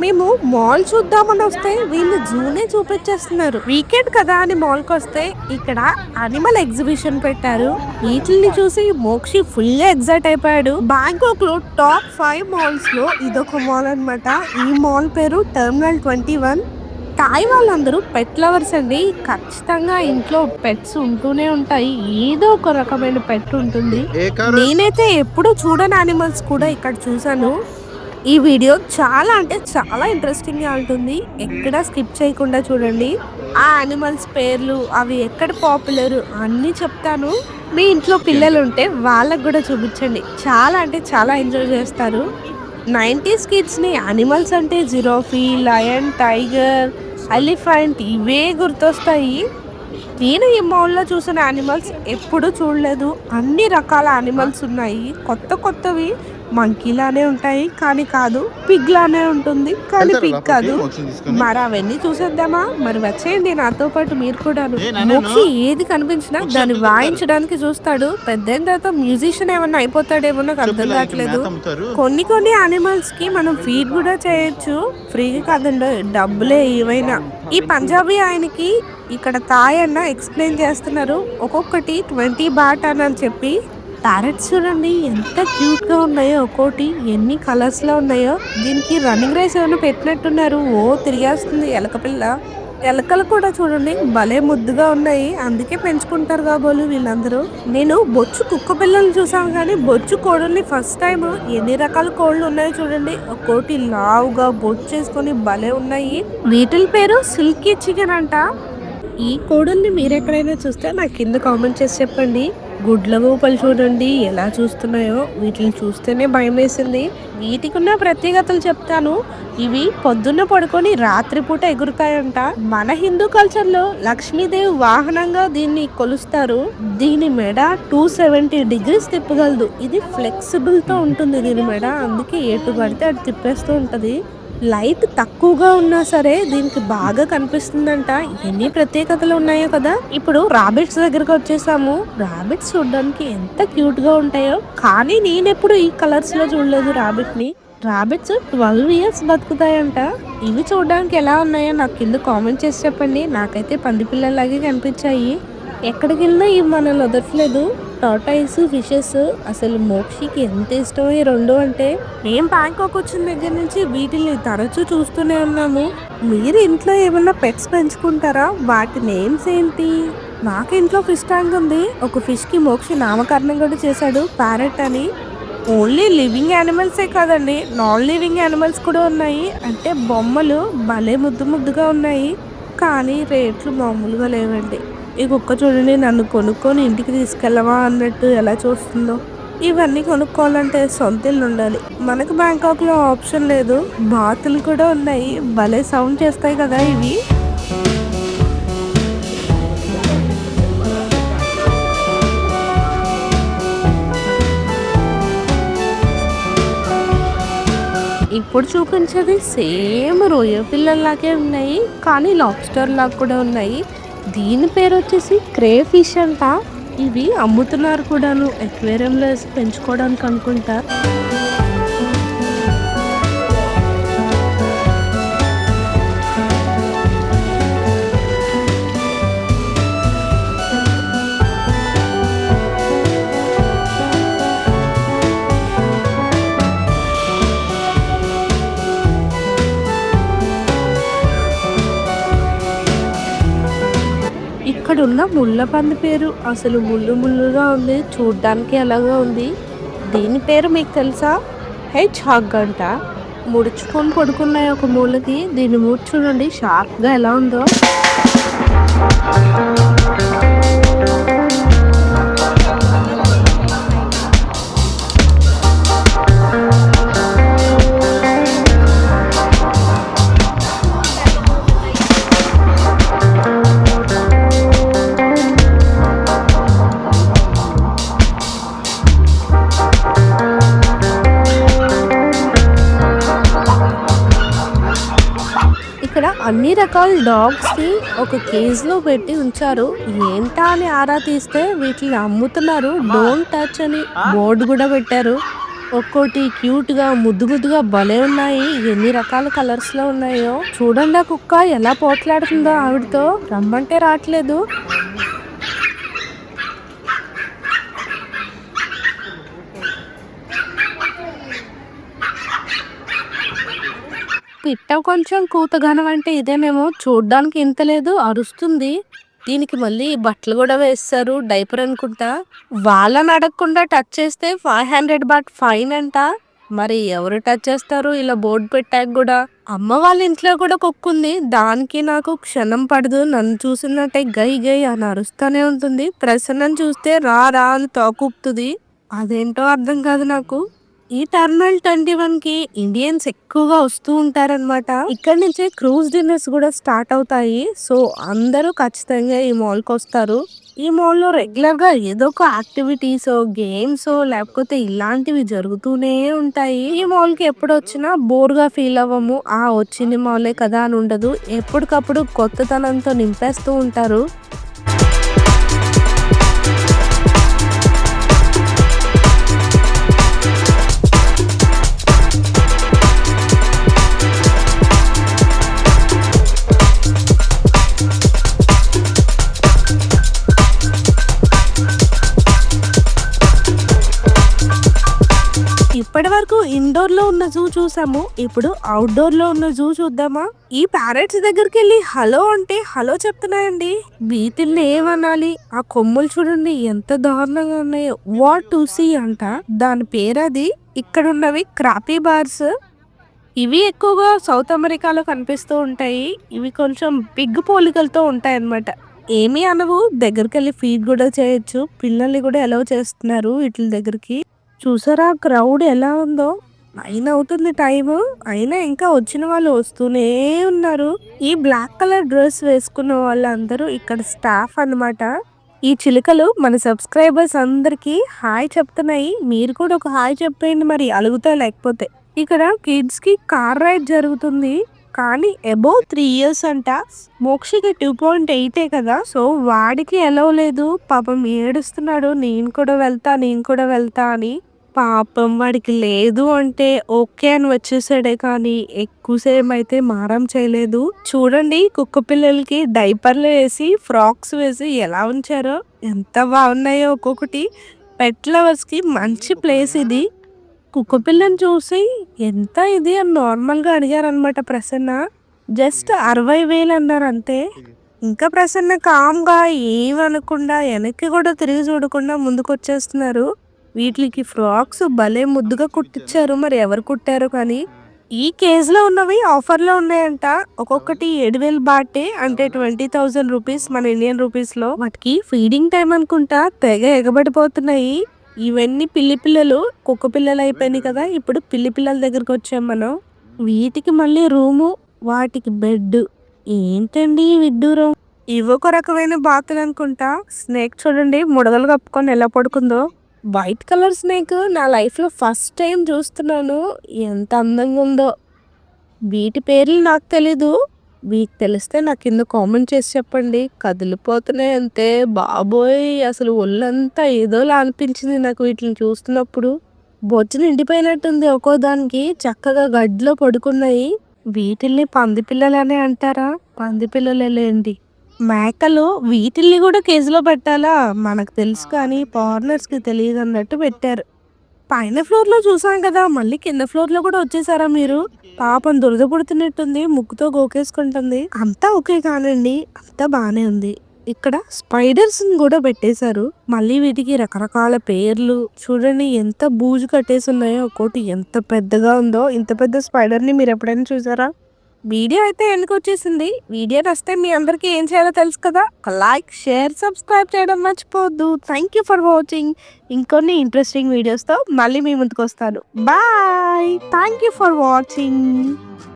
మేము మాల్ చూద్దామని వస్తే వీళ్ళు జూనే చూపించేస్తున్నారు. వీకెండ్ కదా అని మాల్ కి వస్తే ఇక్కడ అనిమల్ ఎగ్జిబిషన్ పెట్టారు. వీటిని చూసి మోక్షి ఫుల్ ఎగ్జైట్ అయిపోయాడు. బ్యాంకాక్ లో టాప్ 5 మాల్స్ లో ఇదొక మాల్ అన్నమాట. ఈ మాల్ పేరు టెర్మినల్ 21. థాయ్ వాళ్ళందరూ పెట్ లవర్స్ అండి. ఖచ్చితంగా ఇంట్లో పెట్స్ ఉంటూనే ఉంటాయి. ఏదో ఒక రకమైన పెట్ ఉంటుంది. నేనైతే ఎప్పుడు చూడని యానిమల్స్ కూడా ఇక్కడ చూసాను. ఈ వీడియో చాలా అంటే చాలా ఇంట్రెస్టింగ్ గా ఉంటుంది. ఎక్కడ స్కిప్ చేయకుండా చూడండి. ఆ యానిమల్స్ పేర్లు, అవి ఎక్కడ పాపులర్ అన్ని చెప్తాను. మీ ఇంట్లో పిల్లలు ఉంటే వాళ్ళకు కూడా చూపించండి. చాలా అంటే చాలా ఎంజాయ్ చేస్తారు. 90s కిడ్స్ ని యానిమల్స్ అంటే జిరాఫీ, లయన్, టైగర్, ఎలిఫెంట్ ఇవే గుర్తొస్తాయి. నేను ఈ మాల్లో చూసిన యానిమల్స్ ఎప్పుడు చూడలేదు. అన్ని రకాల యానిమల్స్ ఉన్నాయి. కొత్త కొత్తవి మంకీ లానే ఉంటాయి కానీ కాదు, పిగ్ లానే ఉంటుంది కానీ పిగ్ కాదు. మరి అవన్నీ చూసేద్దామా? మరి వచ్చేయండి నాతో పాటు మీరు కూడా. మోక్షి ఏది కనిపించినా దాన్ని వాయించడానికి చూస్తాడు. పెద్దయిన తర్వాత మ్యూజిషియన్ ఏమన్నా అయిపోతాడేమో నాకు అర్థం కావట్లేదు. కొన్ని కొన్ని యానిమల్స్ కి మనం ఫీడ్ కూడా చేయొచ్చు, ఫ్రీగా కాదండి, డబ్బులే ఏవైనా. ఈ పంజాబీ ఆయనకి ఇక్కడ థాయ్ అన్న ఎక్స్ప్లెయిన్ చేస్తున్నారు. ఒక్కొక్కటి 20 బాట్ అని చెప్పి. ప్యారెట్స్ చూడండి ఎంత క్యూట్ గా ఉన్నాయో, ఒక్కోటి ఎన్ని కలర్స్ లో ఉన్నాయో. దీనికి రన్నింగ్ రేస్ ఏమైనా పెట్టినట్టున్నారు. ఓ తిరిగేస్తుంది ఎలక పిల్ల. ఎలకలు కూడా చూడండి భలే ముద్దుగా ఉన్నాయి. అందుకే పెంచుకుంటారు కాబోలు వీళ్ళందరూ. నేను బొచ్చు కుక్క పిల్లలు చూసాను కానీ బొచ్చు కోడల్ని ఫస్ట్ టైం. ఎన్ని రకాల కోళ్ళు ఉన్నాయో చూడండి. ఒక్కోటి లావుగా బొచ్చు వేసుకొని భలే ఉన్నాయి. వీటిల పేరు సిల్కీ చికెన్ అంట. ఈ కోడల్ని మీరెక్కడైనా చూస్తే నాకు కింద కామెంట్ చేసి చెప్పండి. గుడ్ల గోపలు చూడండి ఎలా చూస్తున్నాయో. వీటిని చూస్తేనే భయం వేసింది. వీటికి ఉన్న ప్రత్యేకతలు చెప్తాను. ఇవి పొద్దున్న పడుకొని రాత్రిపూట ఎగురుతాయంట. మన హిందూ కల్చర్ లో లక్ష్మీదేవి వాహనంగా దీన్ని కొలుస్తారు. దీని మెడ 270 degrees తిప్పగలదు. ఇది ఫ్లెక్సిబుల్ తో ఉంటుంది దీని మెడ. అందుకే ఎటు పడితే అటు తిప్పేస్తూ ఉంటది. లైట్ తక్కువగా ఉన్నా సరే దీనికి బాగా కనిపిస్తుందంట. ఎన్ని ప్రత్యేకతలు ఉన్నాయో కదా. ఇప్పుడు రాబిట్స్ దగ్గరకు వచ్చేసాము. రాబిట్స్ చూడడానికి ఎంత క్యూట్ గా ఉంటాయో, కానీ నేనెప్పుడు ఈ కలర్స్ లో చూడలేదు రాబిట్ ని. Rabbits 12 years బతుకుతాయంట. ఇవి చూడడానికి ఎలా ఉన్నాయో నాకు కింద కామెంట్ చేసి చెప్పండి. నాకైతే పంది పిల్లలాగే కనిపించాయి. ఎక్కడికి వెళ్ళినా ఇవి మనల్ని వదలట్లేదు. టార్టాయిస్, ఫిషెస్ అసలు మోక్షికి ఎంత ఇష్టం ఈ రెండు అంటే. మేము బ్యాంకాక్ వచ్చిన దగ్గర నుంచి వీటిని తరచూ చూస్తూనే ఉన్నాము. మీరు ఇంట్లో ఏమన్నా పెట్స్ పెంచుకుంటారా? వాటి నేమ్స్ ఏంటి? నాకు ఇంట్లో ఫిష్ ట్యాంక్ ఉంది. ఒక ఫిష్ కి మోక్షి నామకరణం కూడా చేశాడు, ప్యారెట్ అని. ఓన్లీ లివింగ్ యానిమల్సే కాదండి, నాన్ లివింగ్ యానిమల్స్ కూడా ఉన్నాయి. అంటే బొమ్మలు భలే ముద్దు ముద్దుగా ఉన్నాయి. కానీ రేట్లు మామూలుగా లేవండి. ఈ కుక్క చూడండి నన్ను కొనుక్కొని ఇంటికి తీసుకెళ్ళవా అన్నట్టు ఎలా చూస్తుందో. ఇవన్నీ కొనుక్కోవాలంటే సొంత ఇల్లు ఉండాలి. మనకు బ్యాంకాక్ లో ఆప్షన్ లేదు. బాతులు కూడా ఉన్నాయి. భలే సౌండ్ చేస్తాయి కదా ఇవి. ఇప్పుడు చూపించేది సేమ్ రొయ్య పిల్లల్లాగే ఉన్నాయి, కానీ లాబ్స్టర్ లాగా కూడా ఉన్నాయి. దీని పేరు వచ్చేసి క్రే ఫిష్ అంట. ఇవి అమ్ముతున్నారు కూడాను, ఎక్వేరియంలో వేసి పెంచుకోవడానికి అనుకుంటా. ఇక్కడ ఉన్న ముళ్ళ పంది పేరు అసలు ముళ్ళు ముళ్ళుగా ఉంది, చూడ్డానికి ఎలాగా ఉంది. దీని పేరు మీకు తెలుసా? హెచ్ హగ్ అంట. ముడుచుకొని పడుకున్నాయి ఒక మూలకి. దీని మూడు చూడండి షార్ప్గా ఎలా ఉందో. ఇక్కడ అన్ని రకాల డాగ్స్ ని ఒక కేజ్ లో పెట్టి ఉంచారు. ఏంటా అని ఆరా తీస్తే వీటిని అమ్ముతున్నారు. డోంట్ టచ్ అని బోర్డు కూడా పెట్టారు. ఒక్కోటి క్యూట్ గా ముద్దు ముద్దుగా భలే ఉన్నాయి. ఎన్ని రకాల కలర్స్ లో ఉన్నాయో చూడండి. ఆ కుక్క ఎలా పోట్లాడుతుందో ఆవిడతో, రమ్మంటే రావట్లేదు. పిట్ట కొంచెం కూతగానం అంటే ఇదేనేమో, చూడ్డానికి ఇంత లేదు, అరుస్తుంది. దీనికి మళ్ళీ బట్టలు కూడా వేస్తారు, డైపర్ అనుకుంటా. వాళ్ళని అడగకుండా టచ్ చేస్తే 500 బాట్ ఫైన్ అంట. మరి ఎవరు టచ్ చేస్తారు ఇలా బోర్డు పెట్టాక కూడా. అమ్మ వాళ్ళ ఇంట్లో కూడా కుక్కుంది. దానికి నాకు క్షణం పడదు. నన్ను చూసినట్టే గై గై అని అరుస్తానే ఉంటుంది. ప్రసన్నని చూస్తే రా రా అని తోకూపుతుంది. అదేంటో అర్థం కాదు నాకు. ఈ టర్మినల్ 21 కి ఇండియన్స్ ఎక్కువగా వస్తూ ఉంటారన్నమాట. ఇక్కడ నుంచే క్రూజ్ డిన్నర్స్ కూడా స్టార్ట్ అవుతాయి. సో అందరూ ఖచ్చితంగా ఈ మాల్ కి వస్తారు. ఈ మాల్ లో రెగ్యులర్ గా ఏదో ఒక యాక్టివిటీస్, గేమ్స్ లేకపోతే ఇలాంటివి జరుగుతూనే ఉంటాయి. ఈ మాల్ కి ఎప్పుడు వచ్చినా బోర్ గా ఫీల్ అవ్వము. వచ్చింది మాలే కదా అని ఉండదు. ఎప్పటికప్పుడు కొత్తతనంతో నింపేస్తూ ఉంటారు. ఇప్పటి వరకు ఇండోర్ లో ఉన్న జూ చూసాము. ఇప్పుడు అవుట్డోర్ లో ఉన్న జూ చూద్దామా. ఈ ప్యారెట్స్ దగ్గరికి వెళ్ళి హలో అంటే హలో చెప్తున్నాయండి. వీటిల్ని ఏమనాలి? ఆ కొమ్ములు చూడండి ఎంత దారుణంగా ఉన్నాయో. వాట్ టు సీ అంట దాని పేరు అది. ఇక్కడ ఉన్నవి క్రాపీ బార్స్. ఇవి ఎక్కువగా సౌత్ అమెరికాలో కనిపిస్తూ ఉంటాయి. ఇవి కొంచెం బిగ్ పోలికలతో ఉంటాయి అన్నమాట. ఏమీ అనవు, దగ్గరికి వెళ్ళి ఫీడ్ కూడా చేయొచ్చు. పిల్లల్ని కూడా అలౌ చేస్తున్నారు వీటి దగ్గరికి. చూసారా క్రౌడ్ ఎలా ఉందో. 9 అవుతుంది టైము, అయినా ఇంకా వచ్చిన వాళ్ళు వస్తూనే ఉన్నారు. ఈ బ్లాక్ కలర్ డ్రెస్ వేసుకున్న వాళ్ళందరూ ఇక్కడ స్టాఫ్ అన్నమాట. ఈ చిలుకలు మన సబ్స్క్రైబర్స్ అందరికి హాయ్ చెప్తున్నాయి. మీరు కూడా ఒక హాయ్ చెప్పండి మరి, అలుగుతా లేకపోతే. ఇక్కడ కిడ్స్ కి కార్ రైడ్ జరుగుతుంది. కానీ అబౌవ్ 3 years అంట. మోక్షికి 2.8 కదా, సో వాడికి ఎలా లేదు. పాపం ఏడుస్తున్నాడు, నేను కూడా వెళ్తా అని. పాపం వాడికి లేదు అంటే ఓకే అని వచ్చేసాడే, కానీ ఎక్కువసేపు అయితే మారం చేయలేదు. చూడండి కుక్క పిల్లలకి డైపర్లు వేసి ఫ్రాక్స్ వేసి ఎలా ఉంచారో, ఎంత బాగున్నాయో ఒక్కొక్కటి. పెట్ లవర్స్ కి మంచి ప్లేస్ ఇది. కుక్క పిల్లని చూసి ఎంత ఇది అని నార్మల్ గా అడిగారనమాట ప్రసన్న. జస్ట్ 60,000 అన్నారు అంతే. ఇంకా ప్రసన్న కామ్ గా ఏమనకుండా వెనక్కి కూడా తిరిగి చూడకుండా ముందుకు వచ్చేస్తున్నారు. వీటికి ఫ్రాక్స్ భలే ముద్దుగా కుట్టించారు. మరి ఎవరు కుట్టారో కానీ. ఈ కేజ్ లో ఉన్నవి ఆఫర్ లో ఉన్నాయంట. ఒక్కొక్కటి 7,000 బాటే, అంటే 20,000 రూపీస్ మన ఇండియన్ రూపీస్ లో. వాటికి ఫీడింగ్ టైం అనుకుంటా, తెగ ఎగబడిపోతున్నాయి. ఇవన్నీ పిల్లి పిల్లలు, కుక్క పిల్లలు అయిపోయినాయి కదా. ఇప్పుడు పిల్లి పిల్లల దగ్గరకు వచ్చాం మనం. వీటికి మళ్ళీ రూము, వాటికి బెడ్. ఏంటండి విడ్డూరం. ఇవొక రకమైన బాతులు అనుకుంటా. స్నేక్ చూడండి ముడగలు కప్పుకొని ఎలా పడుకుందో. వైట్ కలర్ స్నేక్ నా లైఫ్ లో ఫస్ట్ టైం చూస్తున్నాను. ఎంత అందంగా ఉందో. వీటి పేర్లు నాకు తెలీదు. మీకు తెలిస్తే నాకు కింద కామెంట్ చేసి చెప్పండి. కదిలిపోతున్నాయి అంతే. బాబోయ్ అసలు ఒళ్ళంతా ఏదోలా అనిపించింది నాకు వీటిని చూస్తున్నప్పుడు. బొచ్చు నిండిపోయినట్టుంది ఒక్కో దానికి. చక్కగా గడ్డిలో పడుకున్నాయి. వీటిల్ని పంది పిల్లలనే అంటారా? పంది పిల్లలేండి. మేకలు వీటిల్ని కూడా కేజీలో పెట్టాలా మనకు తెలుసు, కానీ ఫారినర్స్ కి తెలియదు అన్నట్టు పెట్టారు. పైన ఫ్లోర్ లో చూసాం కదా, మళ్ళీ కింద ఫ్లోర్ లో కూడా వచ్చేసారా మీరు? పాపం దురద పుడుతున్నట్టుంది, ముక్కుతో గోకేసుకుంటుంది. అంతా ఓకే కానండి, అంతా బానే ఉంది. ఇక్కడ స్పైడర్స్ కూడా పెట్టేశారు. మళ్ళీ వీటికి రకరకాల పేర్లు. చూడండి ఎంత బూజు కట్టేసి ఉన్నాయో. ఒక్కోటి ఎంత పెద్దగా ఉందో. ఇంత పెద్ద స్పైడర్ ని మీరు ఎప్పుడైనా చూసారా? వీడియో అయితే ఎందుకు వచ్చేసింది. వీడియో నచ్చితే మీ అందరికి ఏం చేయాలో తెలుసు కదా. లైక్, షేర్, సబ్స్క్రైబ్ చేయడం మర్చిపోవద్దు. Thank you for watching. ఇంకొన్ని ఇంట్రెస్టింగ్ వీడియోస్తో మళ్ళీ మీ ముందుకు వస్తాను. Bye. Thank you for watching.